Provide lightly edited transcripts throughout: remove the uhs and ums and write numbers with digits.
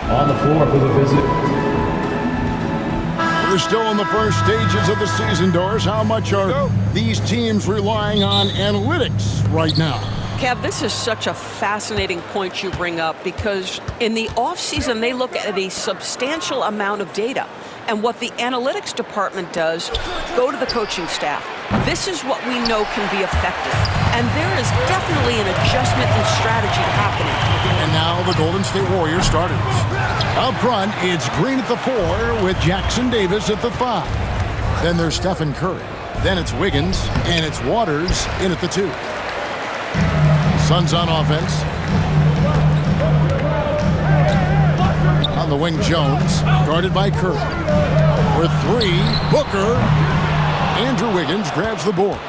On the floor for the visit. We're still in the first stages of the season, Doris. How much are these teams relying on analytics right now? Kev, this is such a fascinating point you bring up because in the offseason, they look at a substantial amount of data. And what the analytics department does, go to the coaching staff. This is what we know can be effective. And there is definitely an adjustment in strategy happening. And now the Golden State Warriors starters. Up front, it's Green at the 4 with Jackson Davis at the 5. Then there's Stephen Curry. Then it's Wiggins, and it's Waters in at the 2. Suns on offense. On the wing, Jones, guarded by Curry. For 3, Booker. Andrew Wiggins grabs the board.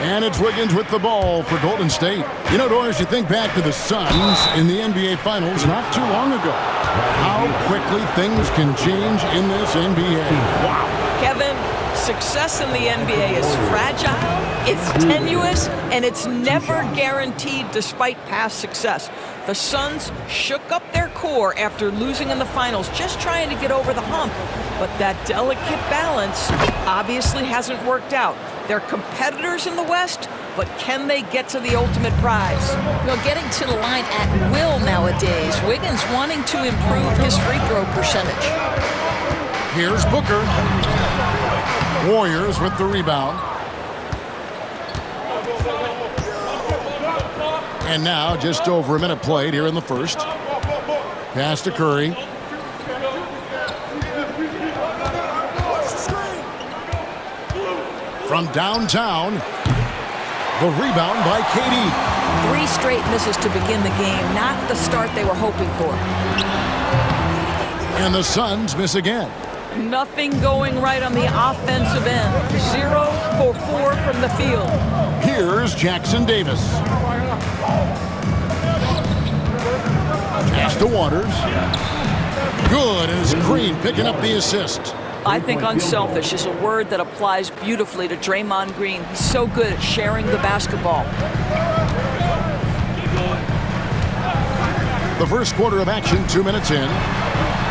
And it's Wiggins with the ball for Golden State. You know, Doris, you think back to the Suns in the NBA Finals not too long ago. How quickly things can change in this NBA. Wow. Kevin, success in the NBA is fragile, it's tenuous, and it's never guaranteed despite past success. The Suns shook up their core after losing in the finals, just trying to get over the hump. But that delicate balance obviously hasn't worked out. They're competitors in the West, but can they get to the ultimate prize? Well, getting to the line at will nowadays. Wiggins wanting to improve his free throw percentage. Here's Booker. Warriors with the rebound. And now just over a minute played here in the first. Pass to Curry. From downtown, the rebound by KD. 3 straight misses to begin the game, not the start they were hoping for. And the Suns miss again. Nothing going right on the offensive end. 0 for 4 from the field. Here's Jackson Davis. Pass to Waters. Good, and it's Green picking up the assist. I think unselfish is a word that applies beautifully to Draymond Green. He's so good at sharing the basketball. The first quarter of action, 2 minutes in.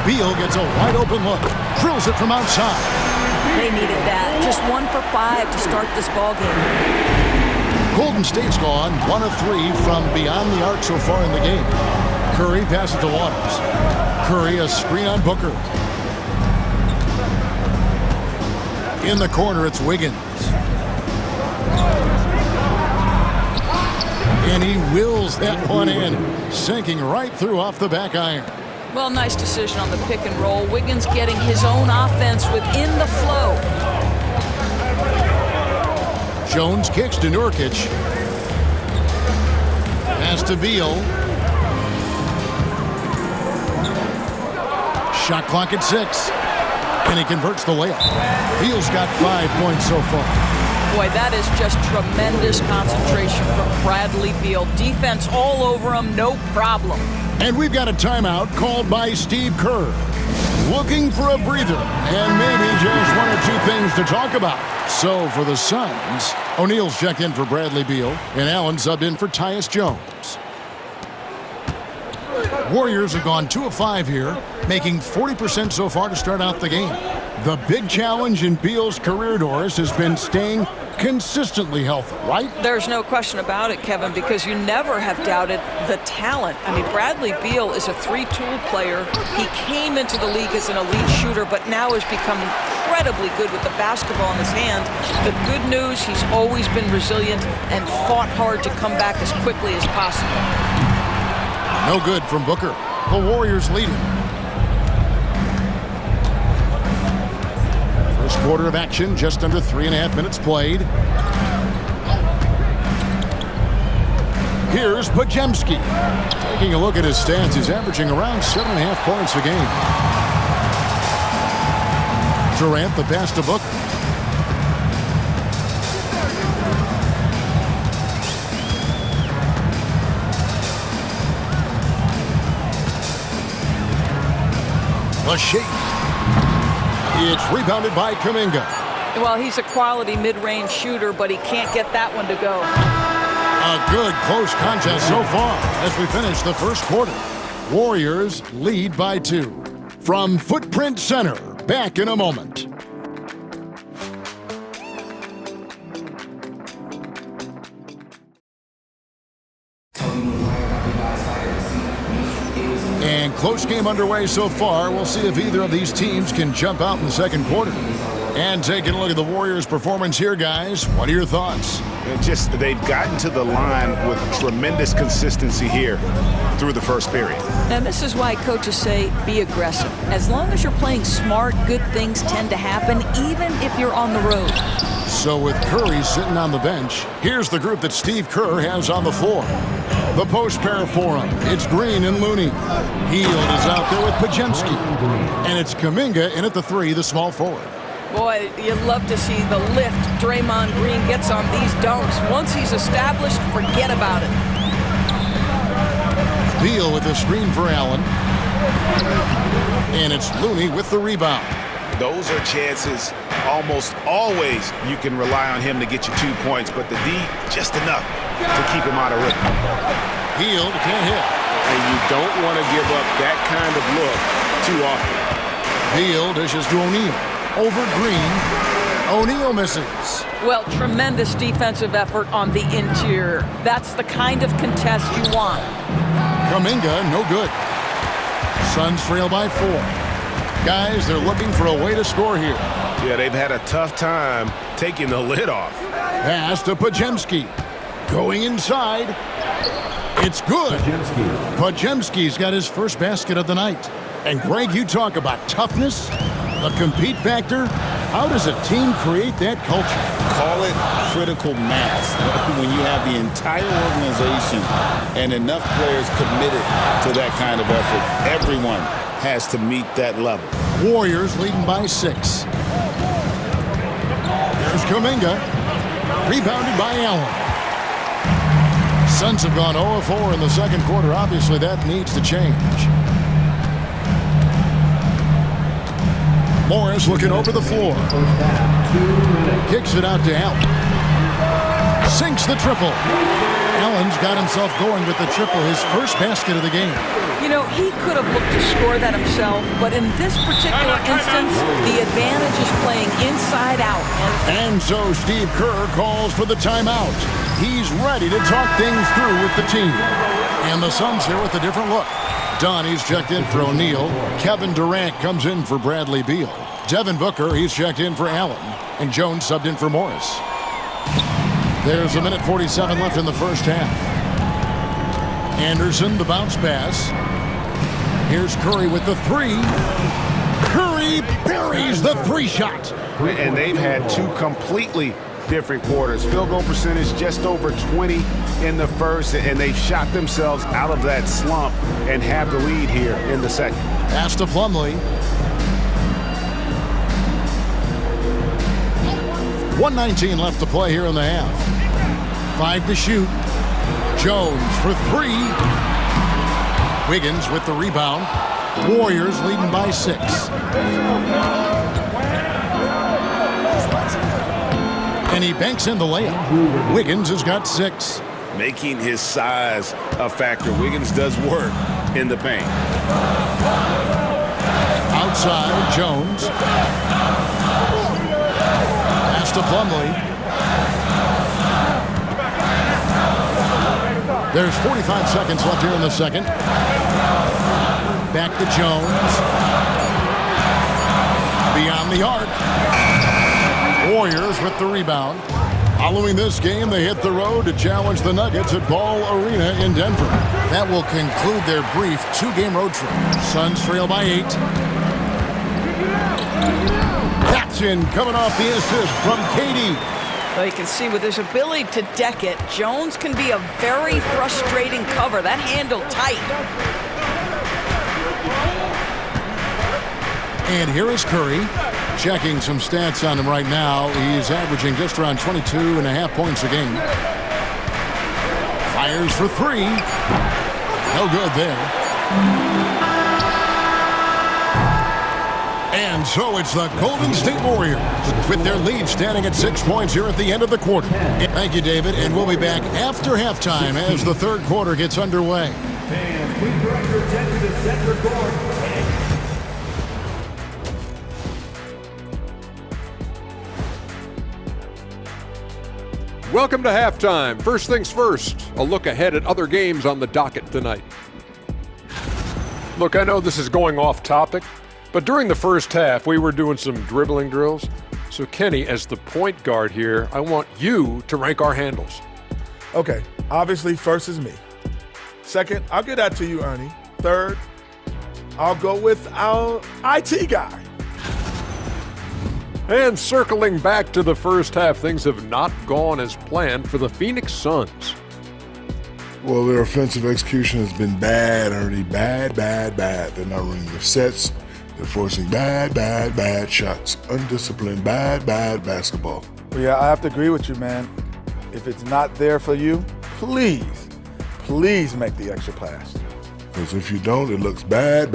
Beal gets a wide open look. Drills it from outside. They needed that. Just 1 for 5 to start this ball game. Golden State's gone 1 of 3 from beyond the arc so far in the game. Curry passes to Waters. Curry a screen on Booker. In the corner, it's Wiggins. And he wills that one in, sinking right through off the back iron. Well, nice decision on the pick and roll. Wiggins getting his own offense within the flow. Jones kicks to Nurkic. Pass to Beal. Shot clock at 6. And he converts the layup. Beal's got 5 points so far. Boy, that is just tremendous concentration from Bradley Beal. Defense all over him, no problem. And we've got a timeout called by Steve Kerr. Looking for a breather and maybe just 1 or 2 things to talk about. So for the Suns, O'Neal's checked in for Bradley Beal and Allen subbed in for Tyus Jones. Warriors have gone 2 of 5 here, making 40% so far to start out the game. The big challenge in Beal's career, Doris, has been staying consistently healthy, right? There's no question about it, Kevin, because you never have doubted the talent. I mean, Bradley Beal is a 3-tool player. He came into the league as an elite shooter, but now has become incredibly good with the basketball in his hand. The good news, he's always been resilient and fought hard to come back as quickly as possible. No good from Booker. The Warriors leading. First quarter of action, just under 3.5 minutes played. Here's Podziemski. Taking a look at his stats, he's averaging around 7.5 points a game. Durant, the pass to Booker. A shake. It's rebounded by Kuminga. Well, he's a quality mid-range shooter, but he can't get that one to go. A good close contest so far as we finish the first quarter. Warriors lead by 2. From Footprint Center, back in a moment. And close game underway so far. We'll see if either of these teams can jump out in the second quarter. And taking a look at the Warriors' performance here, guys. What are your thoughts? They've gotten to the line with tremendous consistency here through the first period. And this is why coaches say be aggressive. As long as you're playing smart, good things tend to happen, even if you're on the road. So with Curry sitting on the bench, here's the group that Steve Kerr has on the floor. The post pair for him. It's Green and Looney. Hield is out there with Podziemski. And it's Kuminga in at the 3, the small forward. Boy, you love to see the lift Draymond Green gets on these dunks. Once he's established, forget about it. Beal with the screen for Allen. And it's Looney with the rebound. Those are chances almost always you can rely on him to get you 2 points, but the D, just enough to keep him out of rhythm. Hield can't hit. And you don't want to give up that kind of look too often. Beal dishes to O'Neal. Over Green. O'Neal misses. Well, tremendous defensive effort on the interior. That's the kind of contest you want. Kuminga, no good. Suns trail by 4. Guys, they're looking for a way to score here. Yeah, they've had a tough time taking the lid off. Pass to Podziemski. Going inside. It's good. Podziemski's got his first basket of the night. And Greg, you talk about toughness, the compete factor. How does a team create that culture? Call it critical mass. When you have the entire organization and enough players committed to that kind of effort, everyone has to meet that level. Warriors leading by 6. There's Kuminga. Rebounded by Allen. Suns have gone 0-4 in the second quarter. Obviously, that needs to change. Morris looking over the floor. Kicks it out to Allen. Sinks the triple. Allen's got himself going with the triple, his first basket of the game. You know, he could have looked to score that himself, but in this particular instance, the advantage is playing inside out. And so Steve Kerr calls for the timeout. He's ready to talk things through with the team. And the Suns here with a different look. Donnie's checked in for O'Neal. Kevin Durant comes in for Bradley Beal. Devin Booker, he's checked in for Allen. And Jones subbed in for Morris. There's 1:47 left in the first half. Anderson, the bounce pass. Here's Curry with the 3. Curry buries the 3 shot. And they've had 2 completely different quarters. Field goal percentage just over 20 in the first, and they've shot themselves out of that slump and have the lead here in the second. Pass to Plumlee. 1:19 left to play here in the half. 5 to shoot. Jones for 3. Wiggins with the rebound. Warriors leading by 6. And he banks in the layup. Wiggins has got 6. Making his size a factor. Wiggins does work in the paint. Outside, Jones. Pass to Plumlee. There's 45 seconds left here in the second. Back to Jones. Beyond the arc. Warriors with the rebound. Following this game, they hit the road to challenge the Nuggets at Ball Arena in Denver. That will conclude their brief 2-game road trip. Suns trail by 8. Captain coming off the assist from KD. Well, you can see with his ability to deck it, Jones can be a very frustrating cover. That handle tight. And here is Curry. Checking some stats on him right now. He's averaging just around 22.5 points a game. Fires for 3. No good there. And so it's the Golden State Warriors with their lead standing at 6 points here at the end of the quarter. Thank you, David, and we'll be back after halftime as the third quarter gets underway. Fans, please direct your attention to center court. Welcome to halftime. First things first, a look ahead at other games on the docket tonight. Look, I know this is going off topic, but during the first half, we were doing some dribbling drills. So, Kenny, as the point guard here, I want you to rank our handles. Okay, obviously, first is me. Second, I'll get that to you, Ernie. Third, I'll go with our IT guy. And circling back to the first half, things have not gone as planned for the Phoenix Suns. Well, their offensive execution has been bad, Ernie. Bad. They're not running their sets. They're forcing bad shots. Undisciplined, bad basketball. Well, yeah, I have to agree with you, man. If it's not there for you, please make the extra pass. Because if you don't, it looks bad.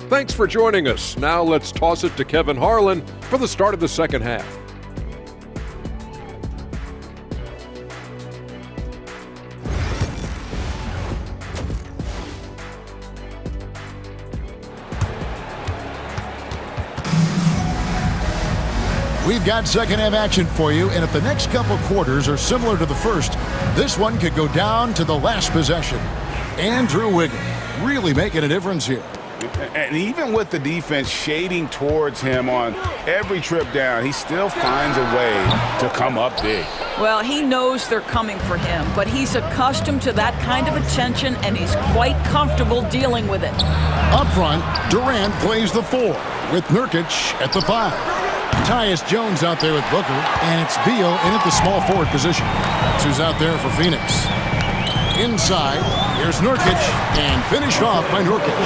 Thanks for joining us. Now let's toss it to Kevin Harlan for the start of the second half. We've got second half action for you, and if the next couple quarters are similar to the first, this one could go down to the last possession. Andrew Wiggins really making a difference here. And even with the defense shading towards him on every trip down, he still finds a way to come up big. Well, he knows they're coming for him, but he's accustomed to that kind of attention, and he's quite comfortable dealing with it. Up front, Durant plays the 4 with Nurkic at the 5. Tyus Jones out there with Booker, and it's Beal in at the small forward position. That's who's out there for Phoenix. Inside, here's Nurkic, and finished off by Nurkic.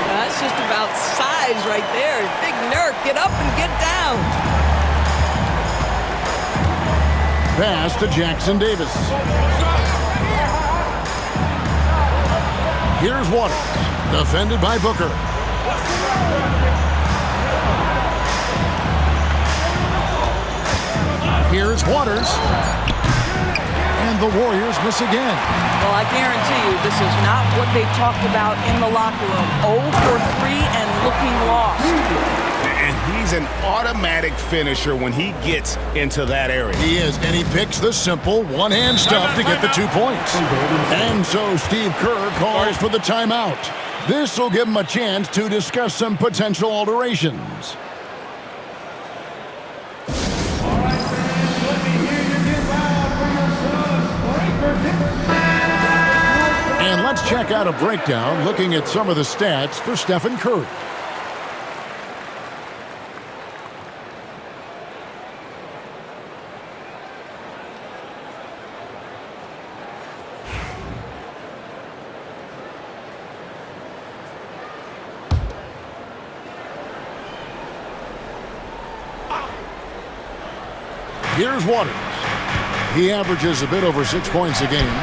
That's just about size right there. Big Nurk, get up and get down. Pass to Jackson Davis. Here's Waters, defended by Booker. Here's Waters. And the Warriors miss again. Well, I guarantee you this is not what they talked about in the locker room. 0 for 3 and looking lost. And he's an automatic finisher when he gets into that area. He is, and he picks the simple one-hand stuff to get the 2 points. And so Steve Kerr calls for the timeout. This will give him a chance to discuss some potential alterations. And let's check out a breakdown looking at some of the stats for Stephen Curry. Here's Waters. He averages a bit over 6 points a game.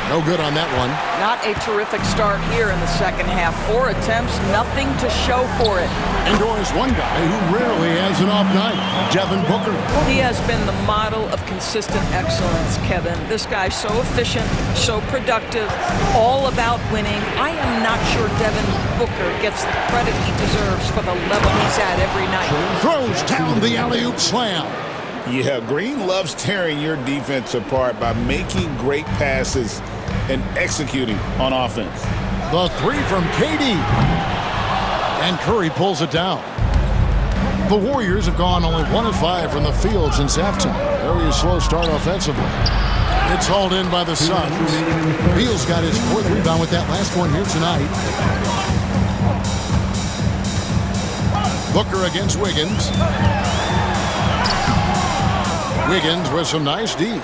No good on that one. Not a terrific start here in the second half. 4 attempts, nothing to show for it. And there's one guy who rarely has an off night, Devin Booker. He has been the model of consistent excellence, Kevin. This guy's so efficient, so productive, all about winning. I am not sure Devin Booker gets the credit he deserves for the level he's at every night. Throws down the alley-oop slam. Yeah, Green loves tearing your defense apart by making great passes and executing on offense. The 3 from KD. And Curry pulls it down. The Warriors have gone only 1 of 5 from the field since halftime. Very slow start offensively. It's hauled in by the Suns. Beal's got his 4th rebound with that last one here tonight. Booker against Wiggins. Wiggins with some nice D.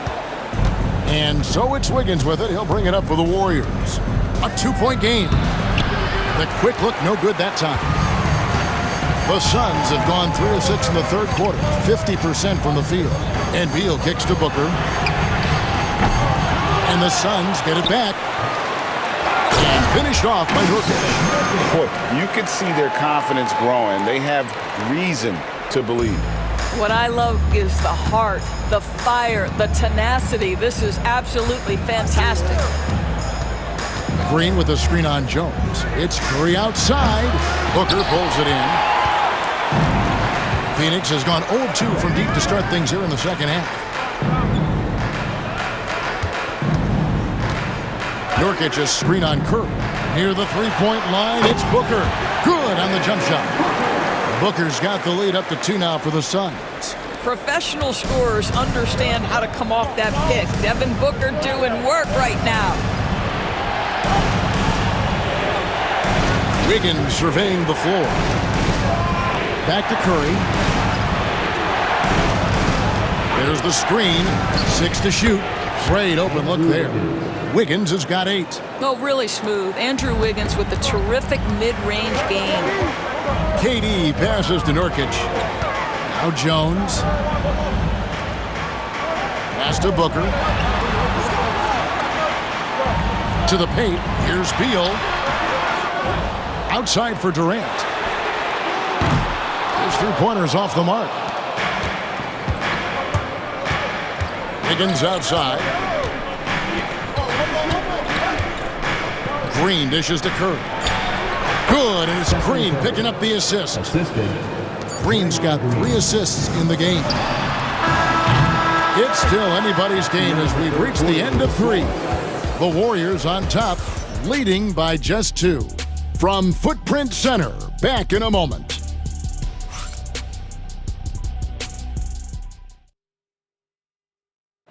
And so it's Wiggins with it. He'll bring it up for the Warriors. A 2-point game. The quick look, no good that time. The Suns have gone 3 of 6 in the third quarter, 50% from the field. And Beal kicks to Booker. And the Suns get it back. And finished off by Nurkic. Boy, you could see their confidence growing. They have reason to believe. What I love is the heart, the fire, the tenacity. This is absolutely fantastic. Green with a screen on Jones. It's Curry outside. Booker pulls it in. Phoenix has gone 0 of 2 from deep to start things here in the second half. Nurkic a screen on Curry. Near the three-point line, it's Booker. Good on the jump shot. Booker's got the lead up to 2 now for the Suns. Professional scorers understand how to come off that pick. Devin Booker doing work right now. Wiggins surveying the floor. Back to Curry. There's the screen. 6 to shoot. Great open look there. Wiggins has got 8. Oh, really smooth. Andrew Wiggins with a terrific mid-range game. KD passes to Nurkic. Now Jones. Pass to Booker. To the paint. Here's Beal. Outside for Durant. His three-pointers off the mark. Wiggins outside. Green dishes to Curry. Good, and it's Green picking up the assist. Green's got 3 assists in the game. It's still anybody's game as we've reached the end of 3. The Warriors on top, leading by just 2. From Footprint Center, back in a moment.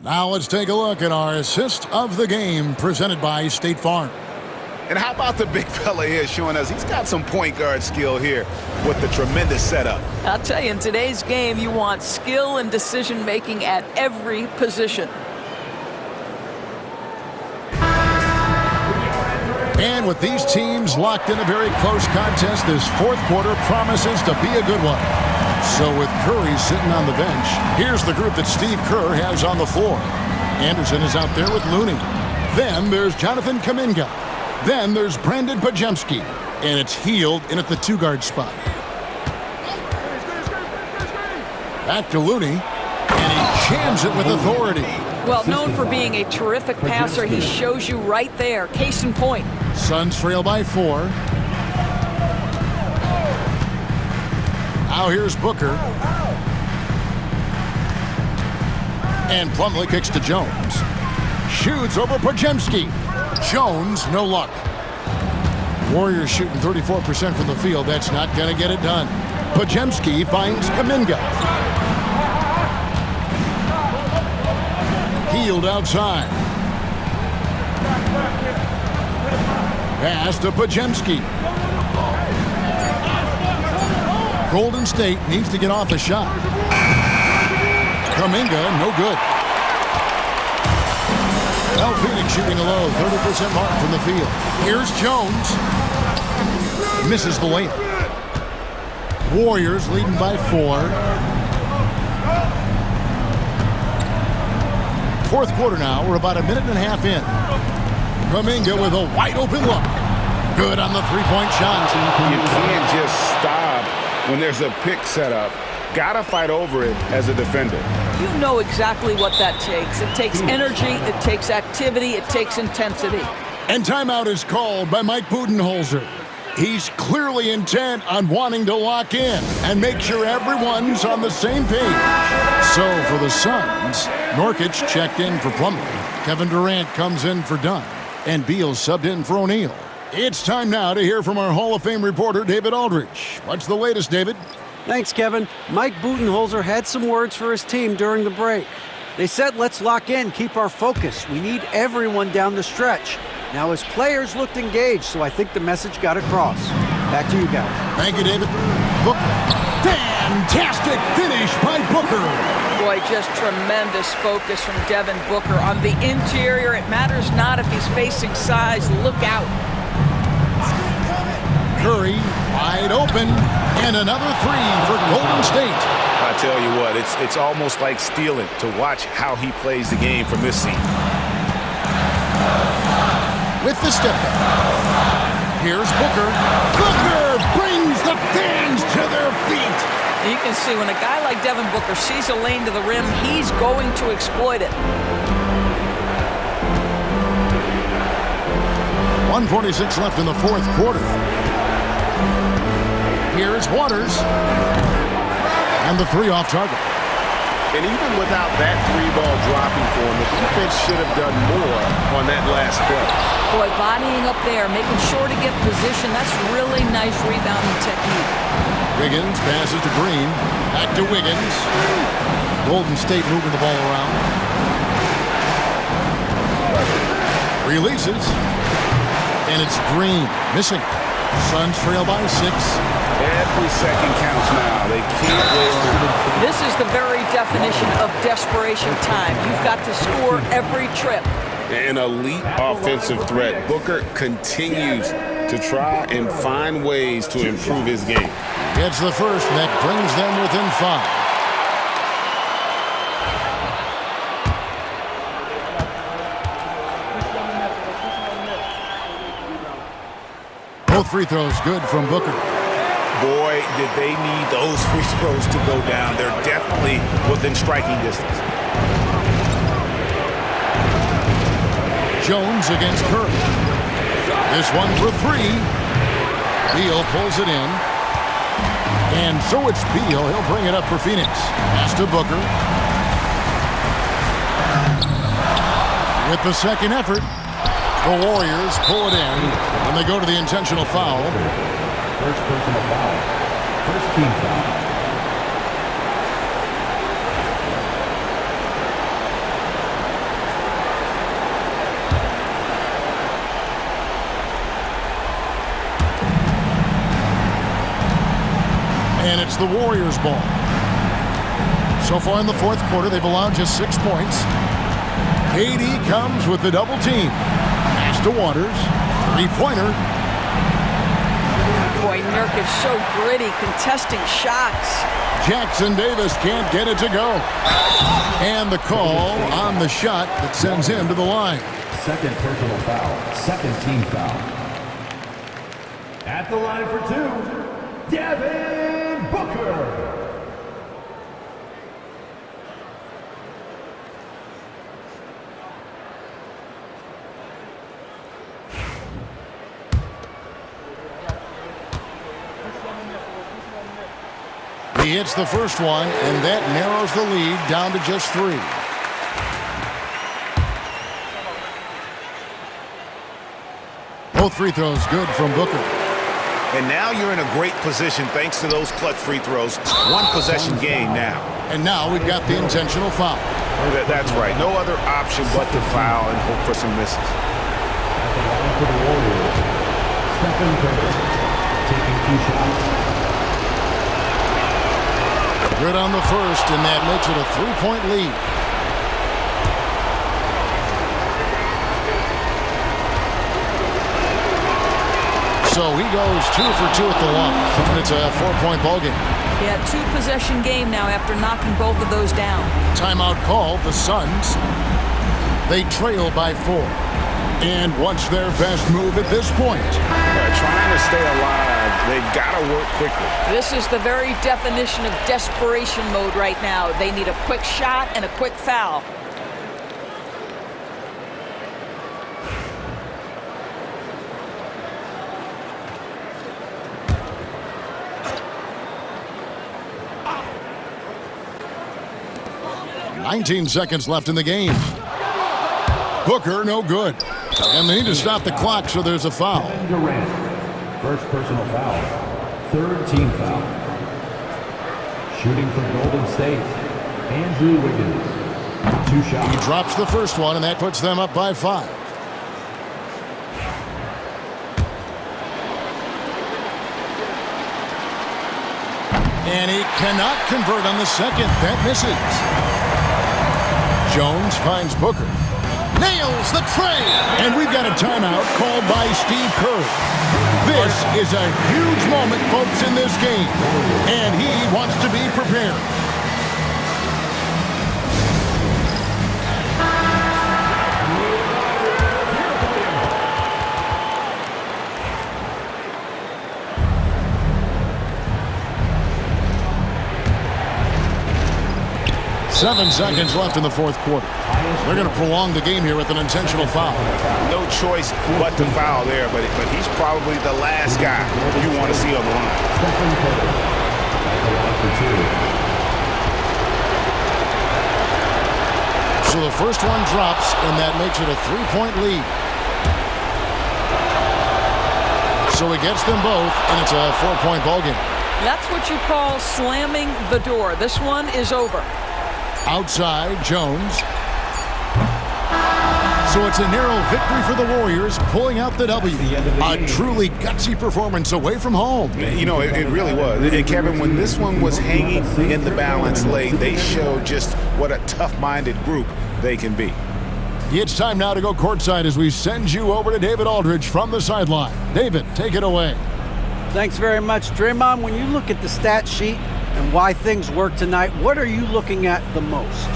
Now let's take a look at our assist of the game presented by State Farm. And how about the big fella here showing us he's got some point guard skill here with the tremendous setup. I'll tell you, in today's game, you want skill and decision-making at every position. And with these teams locked in a very close contest, this fourth quarter promises to be a good one. So with Curry sitting on the bench, here's the group that Steve Kerr has on the floor. Anderson is out there with Looney. Then there's Jonathan Kuminga. Then there's Brandon Pajemski. And it's Healed in at the 2-guard spot. Back to Looney. And he jams it with authority. Well, known for being a terrific passer, he shows you right there. Case in point. Suns trail by 4. Now here's Booker. And Plumlee kicks to Jones. Shoots over Pajemski. Jones, no luck. Warriors shooting 34% from the field. That's not going to get it done. Pajemski finds Kuminga. Healed outside. Pass to Pajemski. Golden State needs to get off a shot. Kuminga, no good. Well, Phoenix shooting a low 30% mark from the field. Here's Jones. Misses the layup. Warriors leading by 4. Fourth quarter now. We're about a minute and a half in. Kuminga with a wide open look. Good on the three-point shot. You can't just stop when there's a pick set up. Gotta fight over it as a defender. You know exactly what that takes. It takes energy, it takes activity, it takes intensity. And timeout is called by Mike Budenholzer. He's clearly intent on wanting to lock in and make sure everyone's on the same page. So for the Suns, Nurkic checked in for Plumlee. Kevin Durant comes in for Dunn. And Beal subbed in for O'Neal. It's time now to hear from our Hall of Fame reporter, David Aldridge. What's the latest, David? Thanks, Kevin. Mike Budenholzer had some words for his team during the break. They said, let's lock in, keep our focus. We need everyone down the stretch. Now, his players looked engaged, so I think the message got across. Back to you guys. Thank you, David. Booker. Fantastic finish by Booker. Boy, just tremendous focus from Devin Booker. On the interior, it matters not if he's facing size. Look out. Curry wide open, and another 3 for Golden State. I tell you what, it's almost like stealing to watch how he plays the game from this scene. With the step back. Here's Booker. Booker brings the fans to their feet. You can see when a guy like Devin Booker sees a lane to the rim, he's going to exploit it. 1:46 left in the fourth quarter. Here's Waters. And the three off target. And even without that three ball dropping for him, the defense should have done more on that last play. Boy, bodying up there, making sure to get position. That's really nice rebounding technique. Wiggins passes to Green. Back to Wiggins. Golden State moving the ball around. Releases. And it's Green missing. Suns trail by 6. Every second counts now. They can't wait. This is the very definition of desperation time. You've got to score every trip. An elite offensive threat. Booker continues to try and find ways to improve his game. Gets the first, and that brings them within 5. Both free throws good from Booker. Boy, did they need those free throws to go down. They're definitely within striking distance. Jones against Curry. This one for 3. Beal pulls it in. And so it's Beal. He'll bring it up for Phoenix. Pass to Booker. With the second effort, the Warriors pull it in, and they go to the intentional foul. First personal foul. First team foul. And it's the Warriors' ball. So far in the fourth quarter, they've allowed just 6 points. KD comes with the double team. Pass to Waters. Three-pointer. Boy, Nurkic so gritty, contesting shots. Jackson Davis can't get it to go. And the call on the shot that sends him to the line. Second personal foul. Second team foul. At the line for 2, Devin Booker. He hits the first one, and that narrows the lead down to just 3. Both free throws good from Booker. And now you're in a great position thanks to those clutch free throws. One possession game now. And now we've got the intentional foul. That's right. No other option but to foul and hope for some misses. At the line for the Warriors, Stephen Curry taking 2 shots. Good on the first, and that makes it a 3-point lead. So he goes 2 for 2 at the line, and it's a 4-point ball game. Yeah, 2-possession game now after knocking both of those down. Timeout called. The Suns, they trail by 4. And what's their best move at this point? Trying to stay alive. They've got to work quickly. This is the very definition of desperation mode right now. They need a quick shot and a quick foul. "19 seconds left in the game. Booker, no good. And they need to stop the clock, so there's a foul. Durant, first personal foul. Third team foul. Shooting from Golden State, Andrew Wiggins. 2 shots. He drops the first one, and that puts them up by 5. And he cannot convert on the second. That misses. Jones finds Booker. Nails the tray. And we've got a timeout called by Steve Kerr. This is a huge moment, folks, in this game. And he wants to be prepared. 7 seconds left in the fourth quarter. They're going to prolong the game here with an intentional foul. No choice but to foul there, but he's probably the last guy you want to see on the line. So the first one drops, and that makes it a 3-point lead. So he gets them both, and it's a 4-point ball game. That's what you call slamming the door. This one is over. Outside, Jones. So it's a narrow victory for the Warriors, pulling out the W. A truly gutsy performance away from home. You know, it really was. And Kevin, when this one was hanging in the balance late, they showed just what a tough-minded group they can be. It's time now to go courtside as we send you over to David Aldridge from the sideline. David, take it away. Thanks very much, Draymond. When you look at the stat sheet and why things work tonight, what are you looking at the most?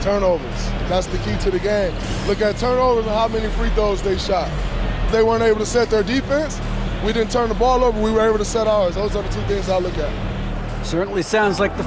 Turnovers. That's the key to the game. Look at turnovers and how many free throws they shot. If they weren't able to set their defense, we didn't turn the ball over, we were able to set ours. Those are the two things I look at. Certainly sounds like the